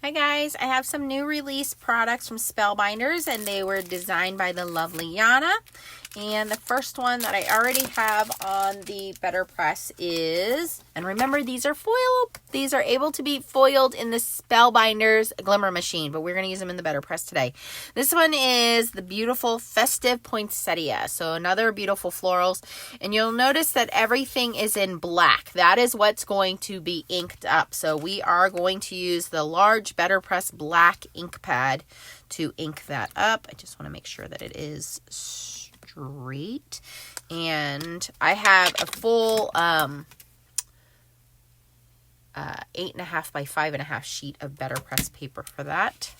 Hi guys, I have some new release products from Spellbinders and they were designed by the lovely Yana. And the first one that I already have on the Betterpress is, and remember these are these are able to be foiled in the Spellbinders Glimmer Machine, but we're going to use them in the Betterpress today. This one is the beautiful Festive Poinsettia, so another beautiful florals. And you'll notice that everything is in black. That is what's going to be inked up. So we are going to use the large Betterpress black ink pad to ink that up. I just want to make sure that it is straight, and I have a full 8.5 by 5.5 sheet of Betterpress paper for that.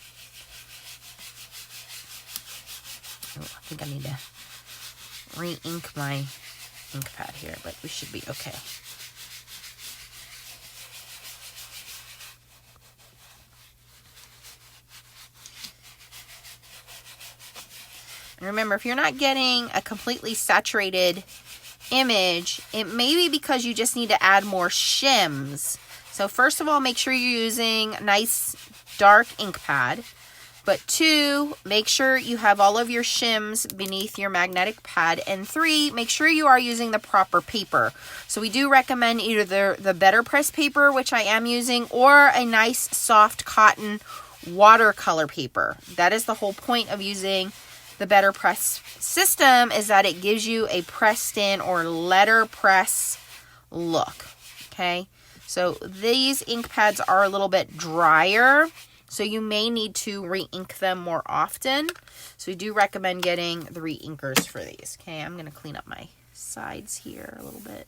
Oh, I think I need to re-ink my ink pad here, but we should be okay. Remember, if you're not getting a completely saturated image, it may be because you just need to add more shims. So first of all, make sure you're using a nice dark ink pad. But 2, make sure you have all of your shims beneath your magnetic pad. And 3, make sure you are using the proper paper. So we do recommend either the Betterpress paper, which I am using, or a nice soft cotton watercolor paper. That is the whole point of using the Betterpress system, is that it gives you a pressed in or letterpress look. Okay, so these ink pads are a little bit drier, so you may need to re-ink them more often. So we do recommend getting the re-inkers for these. Okay, I'm going to clean up my sides here a little bit.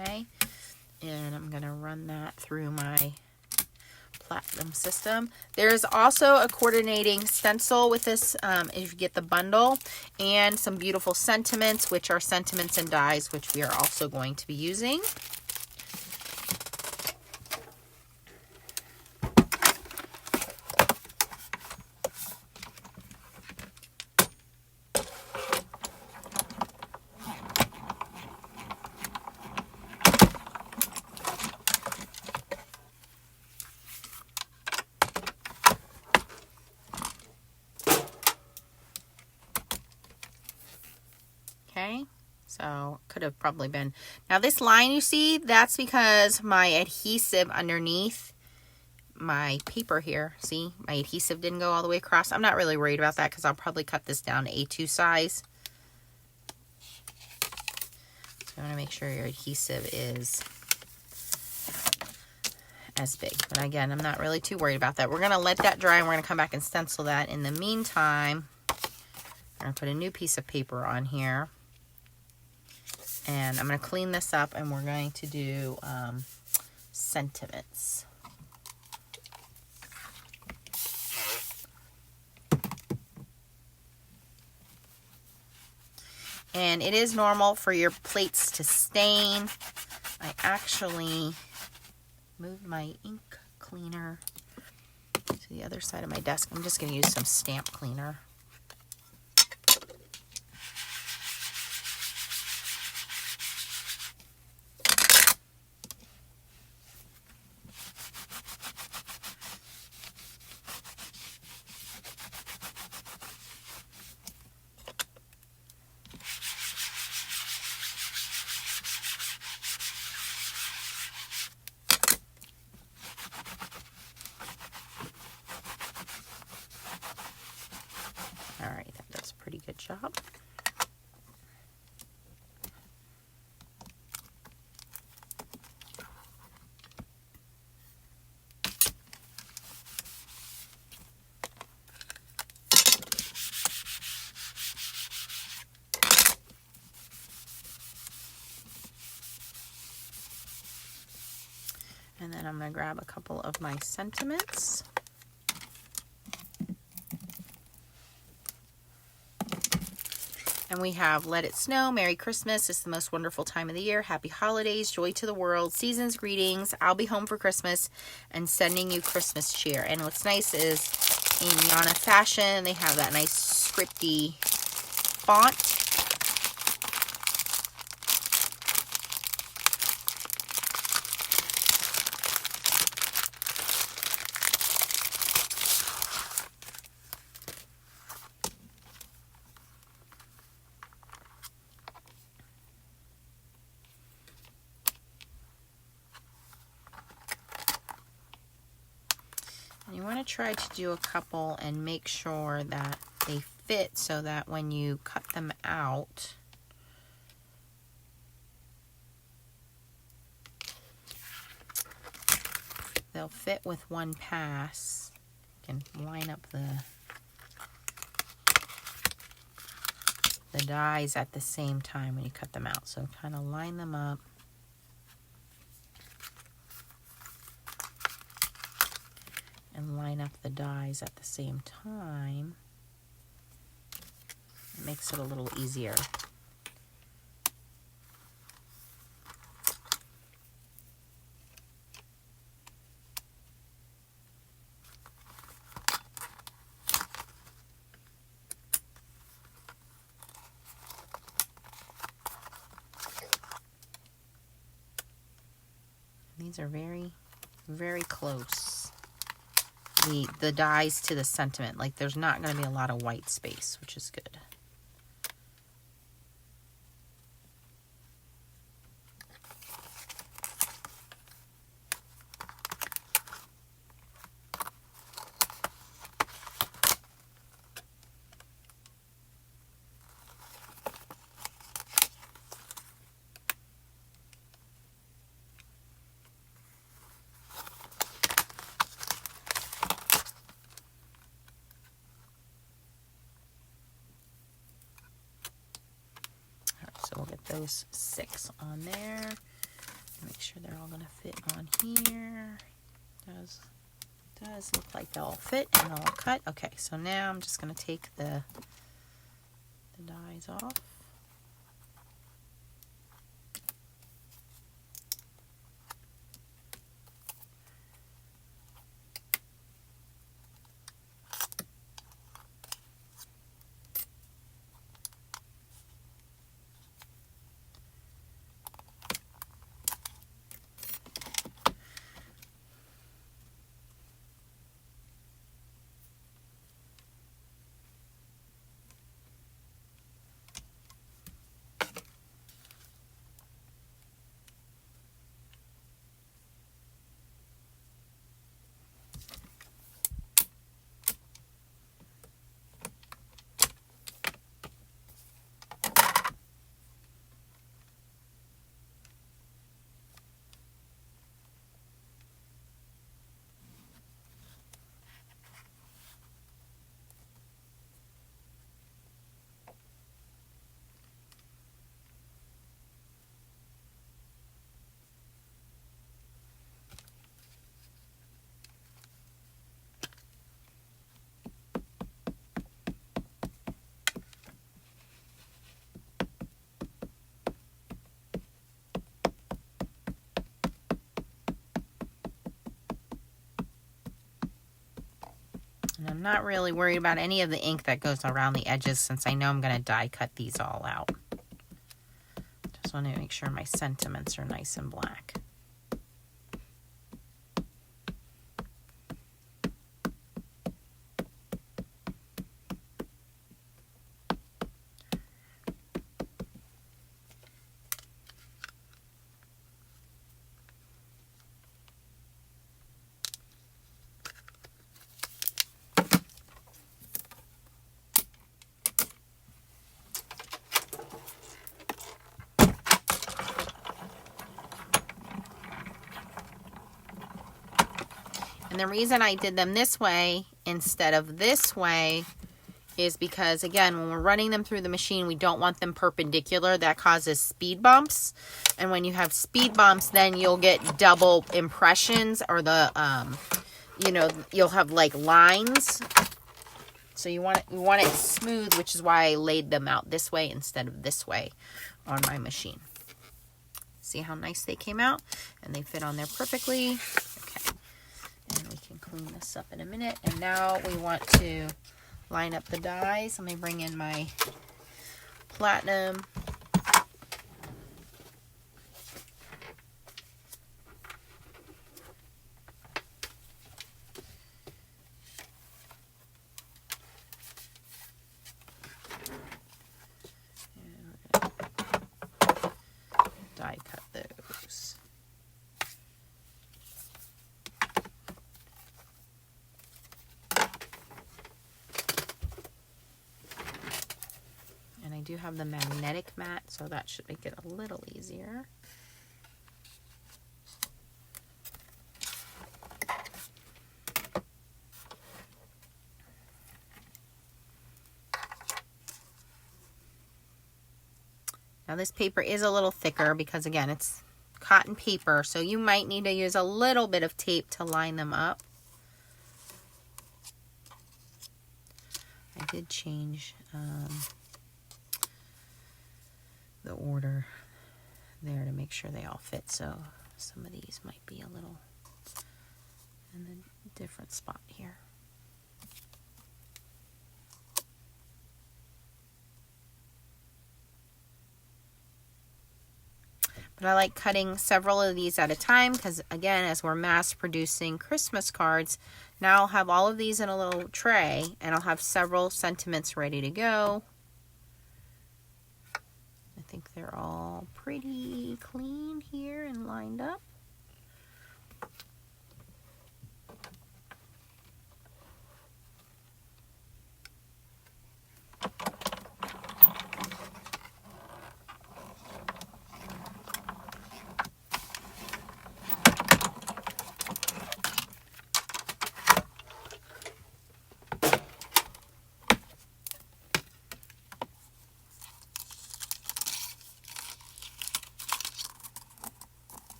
Okay, and I'm going to run that through my platinum system. There's also a coordinating stencil with this if you get the bundle, and some beautiful sentiments, which are sentiments and dies, which we are also going to be using. Okay, so could have probably been. Now this line you see, that's because my adhesive underneath my paper here, see, my adhesive didn't go all the way across. I'm not really worried about that because I'll probably cut this down to A2 size. So I want to make sure your adhesive is as big. But again, I'm not really too worried about that. We're going to let that dry and we're going to come back and stencil that. In the meantime, I'm going to put a new piece of paper on here. And I'm going to clean this up and we're going to do sentiments. And it is normal for your plates to stain. I actually moved my ink cleaner to the other side of my desk. I'm just going to use some stamp cleaner. All right, that does a pretty good job. And then I'm going to grab a couple of my sentiments. And we have Let It Snow, Merry Christmas, it's the most wonderful time of the year, Happy Holidays, Joy to the World, Seasons Greetings, I'll be home for Christmas, and sending you Christmas cheer. And what's nice is in Yana fashion, they have that nice scripty font. You want to try to do a couple and make sure that they fit so that when you cut them out, they'll fit with one pass. You can line up the dies at the same time when you cut them out. So kind of line them up. And line up the dies at the same time. It makes it a little easier. These are very, very close. The dies to the sentiment. Like there's not going to be a lot of white space, which is good. So we'll get those 6 on there. Make sure they're all going to fit on here. Does look like they'll all fit and all cut. Okay, so now I'm just going to take the dies off. And I'm not really worried about any of the ink that goes around the edges since I know I'm going to die cut these all out. Just want to make sure my sentiments are nice and black. And the reason I did them this way instead of this way is because, again, when we're running them through the machine, we don't want them perpendicular. That causes speed bumps. And when you have speed bumps, then you'll get double impressions, or the, you'll have like lines. So you want it smooth, which is why I laid them out this way instead of this way on my machine. See how nice they came out? And they fit on there perfectly. Okay. And we can clean this up in a minute. And now we want to line up the dies. Let me bring in my platinum. Die cut those. do have the magnetic mat, so that should make it a little easier. Now this paper is a little thicker because, again, it's cotton paper, so you might need to use a little bit of tape to line them up. I did change the order there to make sure they all fit, so some of these might be a little in a different spot here. But I like cutting several of these at a time because, again, as we're mass producing Christmas cards, now I'll have all of these in a little tray and I'll have several sentiments ready to go. I think they're all pretty clean here and lined up.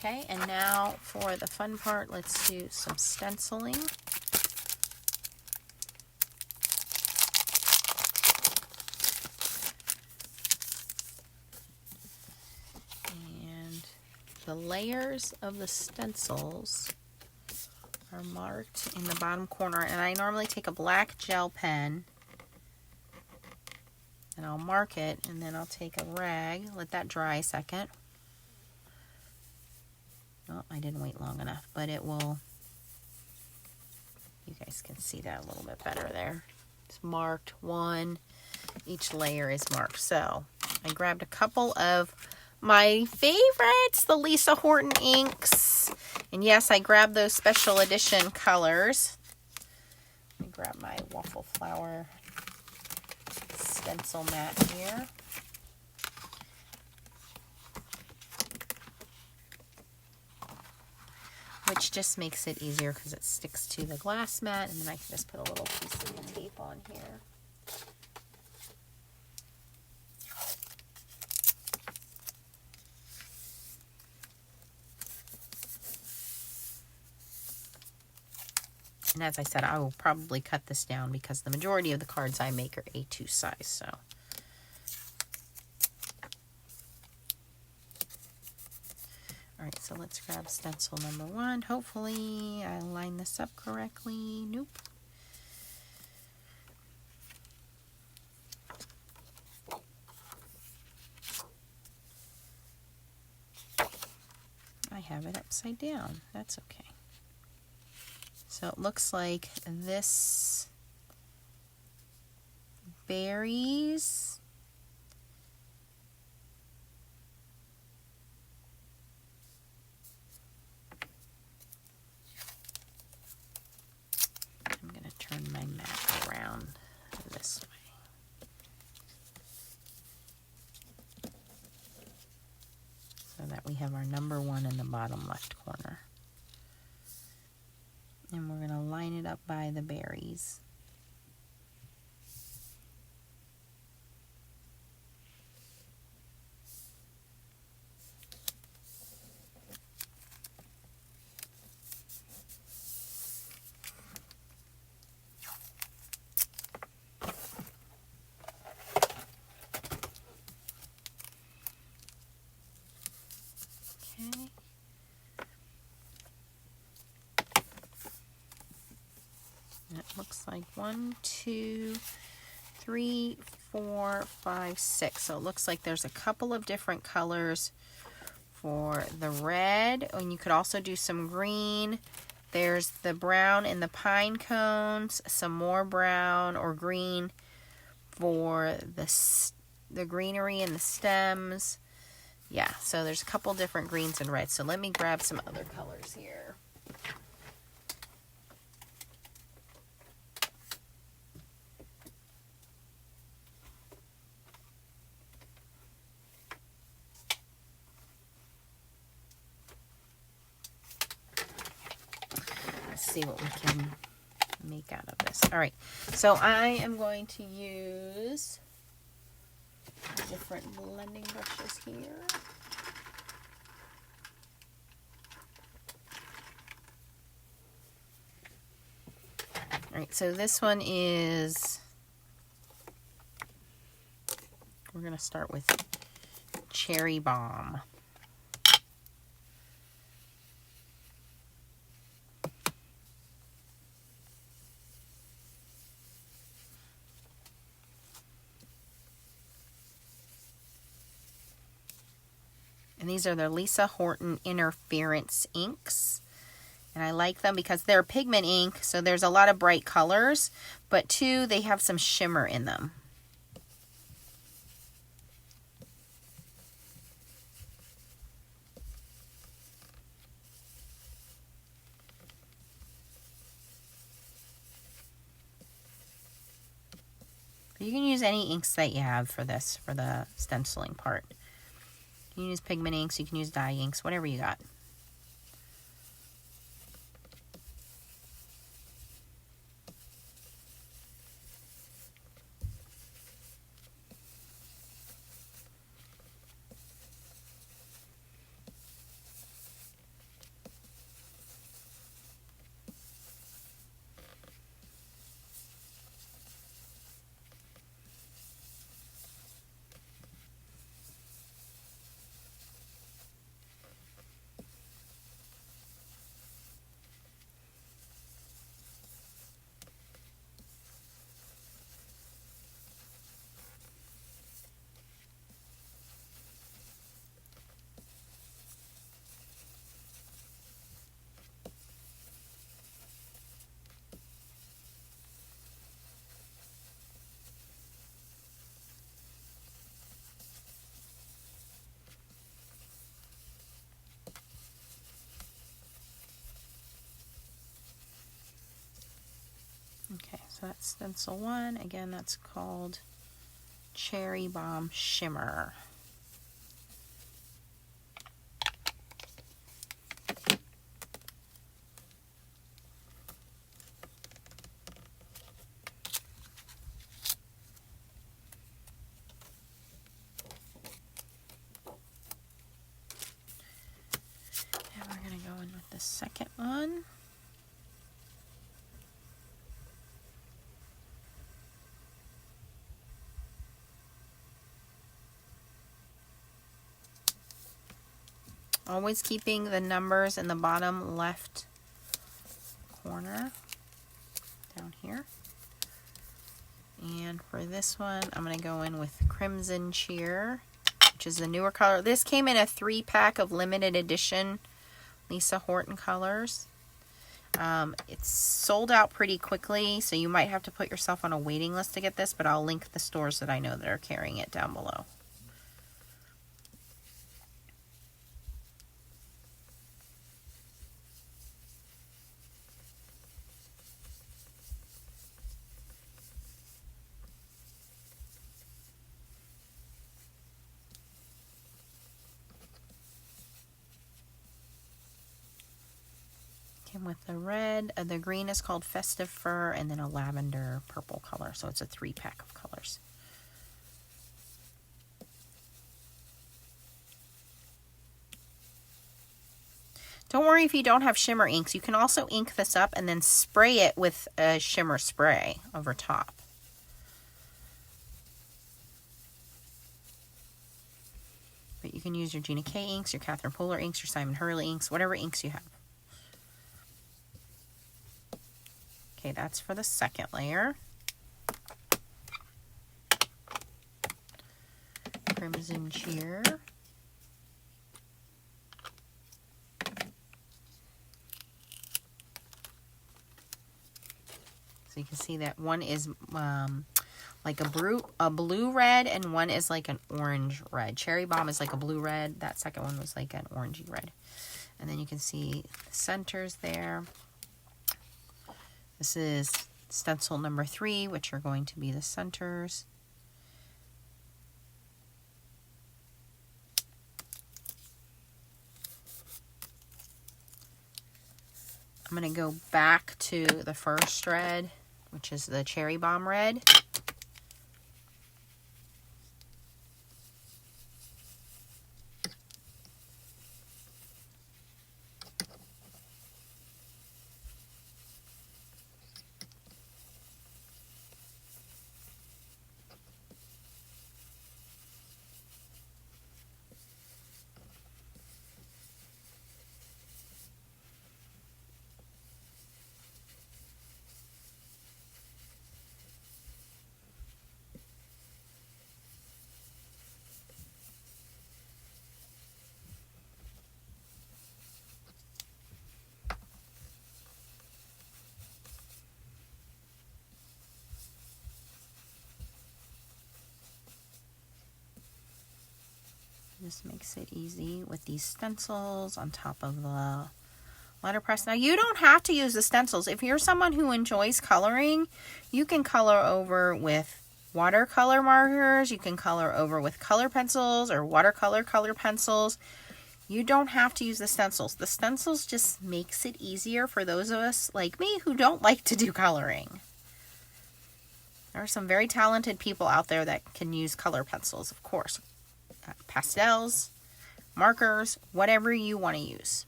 Okay, and now for the fun part, let's do some stenciling. And the layers of the stencils are marked in the bottom corner, and I normally take a black gel pen and I'll mark it, and then I'll take a rag, let that dry a second. Oh, I didn't wait long enough, but it will, you guys can see that a little bit better there. It's marked one, each layer is marked. So I grabbed a couple of my favorites, the Lisa Horton inks. And yes, I grabbed those special edition colors. Let me grab my waffle flower stencil mat here. Which just makes it easier because it sticks to the glass mat, and then I can just put a little piece of the tape on here. And as I said, I will probably cut this down because the majority of the cards I make are A2 size, so. Alright, so let's grab stencil number 1. Hopefully I line this up correctly. Nope. I have it upside down. That's okay. So it looks like this berries. I'm going to turn my mat around this way. So that we have our number 1 in the bottom left corner. And we're going to line it up by the berries. Okay. It looks like 1, 2, 3, 4, 5, 6. So it looks like there's a couple of different colors for the red, and you could also do some green. There's the brown in the pine cones, some more brown or green for the greenery and the stems. Yeah, so there's a couple different greens and reds. So let me grab some other colors here. See what we can make out of this. All right, so I am going to use different blending brushes here. All right, so this one is, we're going to start with Cherry Bomb. And these are the Lisa Horton Interference inks. And I like them because they're pigment ink, so there's a lot of bright colors, but two, they have some shimmer in them. You can use any inks that you have for this, for the stenciling part. You can use pigment inks, you can use dye inks, whatever you got. Okay, so that's stencil 1. Again, that's called Cherry Bomb Shimmer. And we're going to go in with the second one. Always keeping the numbers in the bottom left corner down here. And for this one, I'm going to go in with Crimson Cheer, which is the newer color. This came in a 3-pack of limited edition Lisa Horton colors. It's sold out pretty quickly, so you might have to put yourself on a waiting list to get this, but I'll link the stores that I know that are carrying it down below. With the red, the green is called Festive Fur, and then a lavender purple color, so it's a 3-pack of colors. Don't worry if you don't have shimmer inks. You can also ink this up and then spray it with a shimmer spray over top. But you You can use your Gina K inks, your Catherine Polar inks, your Simon Hurley inks, whatever inks you have. Okay, that's for the second layer. Crimson Cheer. So you can see that one is like a blue red, and one is like an orange red. Cherry Bomb is like a blue red. That second one was like an orangey red. And then you can see the centers there. This is stencil number 3, which are going to be the centers. I'm going to go back to the first red, which is the Cherry Bomb red. This makes it easy with these stencils on top of the letterpress. Now, you don't have to use the stencils. If you're someone who enjoys coloring, you can color over with watercolor markers. You can color over with color pencils or watercolor color pencils. You don't have to use the stencils. The stencils just makes it easier for those of us like me who don't like to do coloring. There are some very talented people out there that can use color pencils, of course. Pastels, markers, whatever you want to use.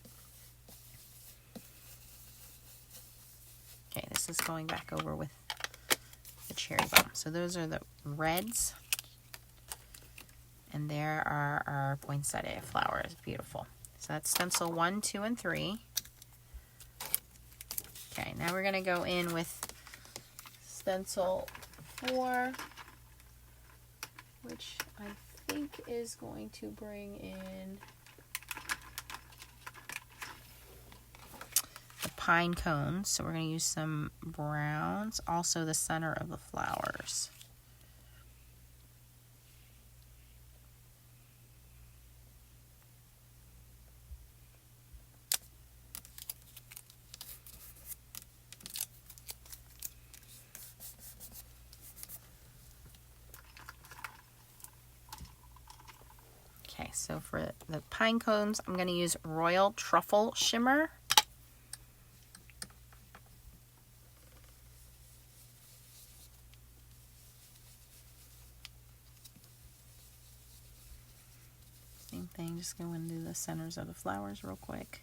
Okay, this is going back over with the Cherry Bomb. So those are the reds. And there are our poinsettia flowers. Beautiful. So that's stencil 1, 2, and 3. Okay, now we're going to go in with stencil 4, which I think is going to bring in the pine cones. So we're going to use some browns, also the center of the flowers. Okay, so for the pine cones, I'm going to use Royal Truffle Shimmer. Same thing, just go into the centers of the flowers real quick.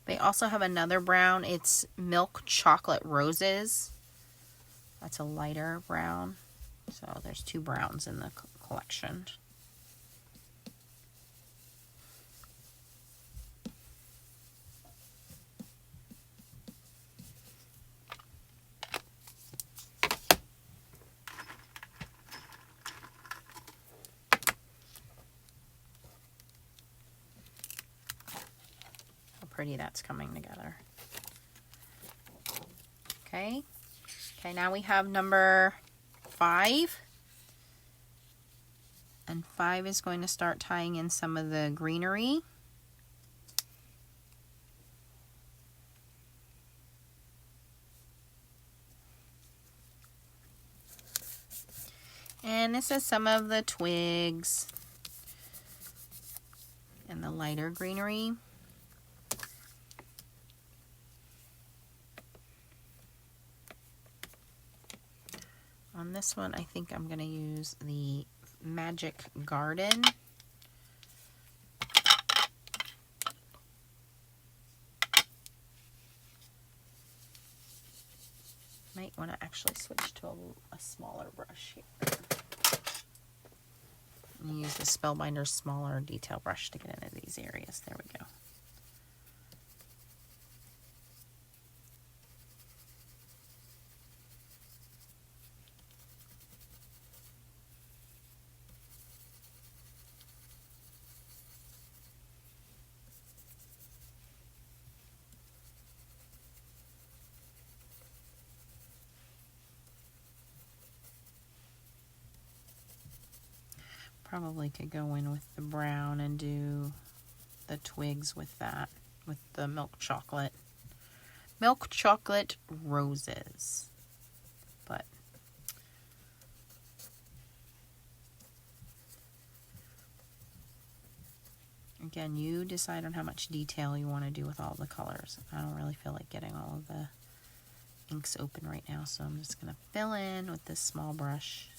They also have another brown. It's Milk Chocolate Roses. That's a lighter brown. So there's 2 browns in the collection. Pretty that's coming together. Okay, now we have number 5, and 5 is going to start tying in some of the greenery. And this is some of the twigs and the lighter greenery. On this one, I think I'm going to use the Magic Garden. want to actually switch to a smaller brush here. Use the Spellbinders smaller detail brush to get into these areas. There we go. Probably could go in with the brown and do the twigs with that, with the milk chocolate roses. But again, you decide on how much detail you want to do with all the colors. I don't really feel like getting all of the inks open right now, so I'm just going to fill in with this small brush.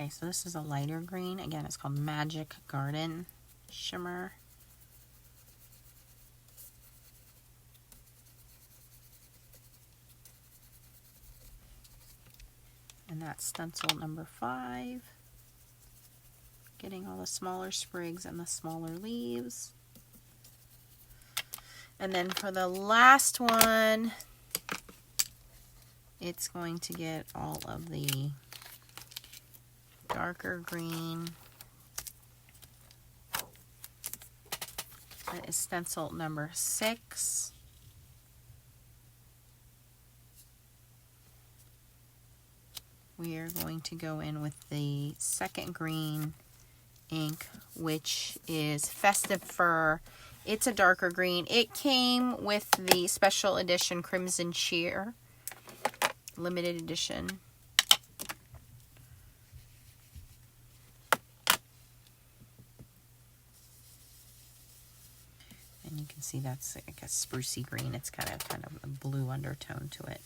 Okay, so this is a lighter green. Again, it's called Magic Garden Shimmer. And that's stencil number 5. Getting all the smaller sprigs and the smaller leaves. And then for the last one, it's going to get all of the darker green. That is stencil number 6. We are going to go in with the second green ink, which is Festive Fur. It's a darker green. It came with the special edition Crimson Sheer, limited edition. And you can see that's like a sprucey green. It's kind of a blue undertone to it.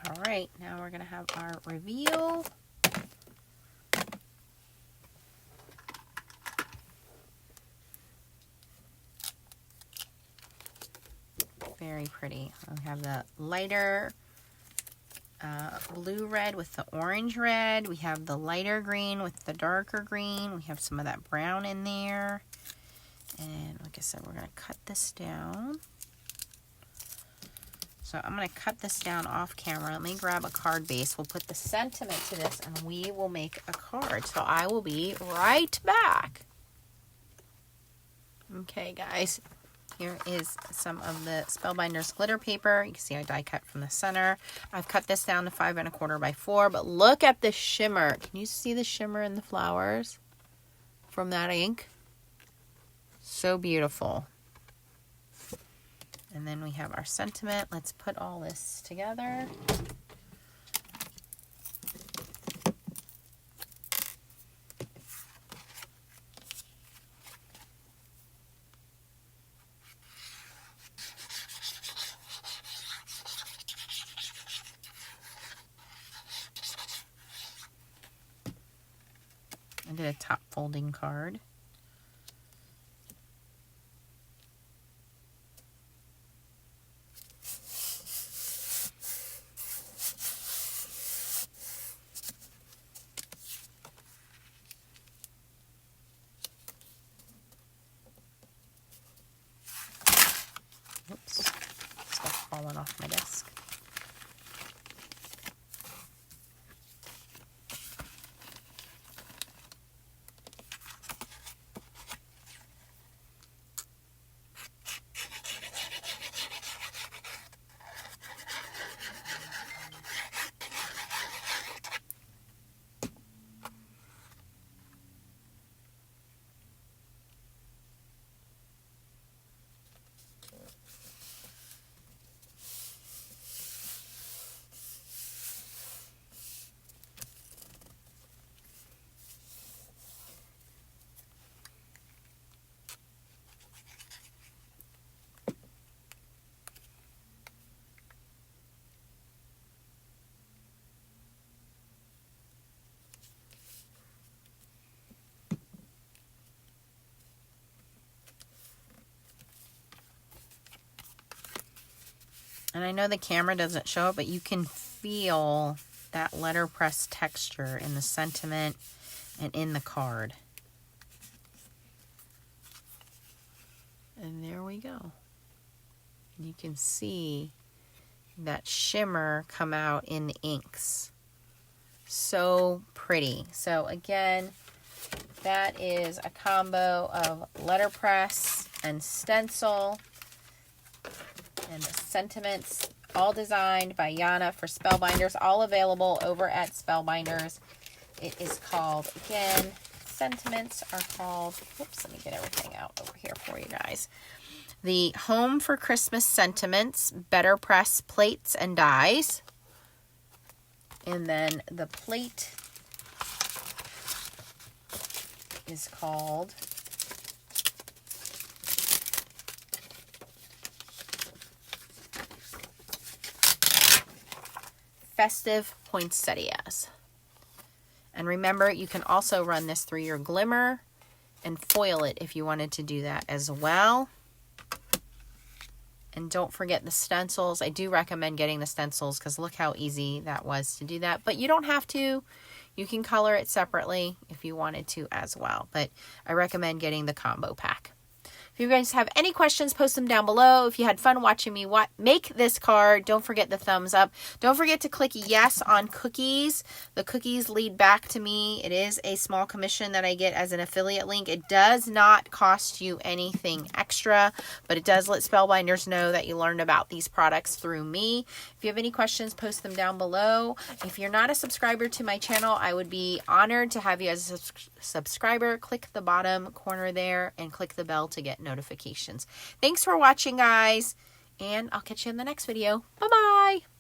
All right, now we're going to have our reveal. Very pretty. We have the lighter blue red with the orange red. We have the lighter green with the darker green. We have some of that brown in there. And like I said, we're going to cut this down. So I'm going to cut this down off camera. Let me grab a card base. We'll put the sentiment to this and we will make a card. So I will be right back. Okay, guys. Here is some of the Spellbinders glitter paper. You can see I die cut from the center. I've cut this down to 5 1/4 by 4, but look at the shimmer. Can you see the shimmer in the flowers from that ink? So beautiful. And then we have our sentiment. Let's put all this together. did a top folding card. Oops, stuff falling off my desk. And I know the camera doesn't show it, but you can feel that letterpress texture in the sentiment and in the card. And there we go. You can see that shimmer come out in the inks. So pretty. So again, that is a combo of letterpress and stencil. And the sentiments, all designed by Yana for Spellbinders, all available over at Spellbinders. It is called, again, sentiments are called, whoops, let me get everything out over here for you guys. The Home for Christmas Sentiments, Betterpress Plates and Dies. And then the plate is called Festive Poinsettias. And remember, you can also run this through your glimmer and foil it if you wanted to do that as well. And don't forget the stencils. I do recommend getting the stencils because look how easy that was to do that. But you don't have to. You can color it separately if you wanted to as well. But I recommend getting the combo pack. If you guys have any questions, post them down below. If you had fun watching me make this card, don't forget the thumbs up. Don't forget to click yes on cookies. The cookies lead back to me. It is a small commission that I get as an affiliate link. It does not cost you anything extra, but it does let Spellbinders know that you learned about these products through me. If you have any questions, post them down below. If you're not a subscriber to my channel, I would be honored to have you as a subscriber. Click the bottom corner there and click the bell to get notifications. Thanks for watching, guys, and I'll catch you in the next video. Bye-bye.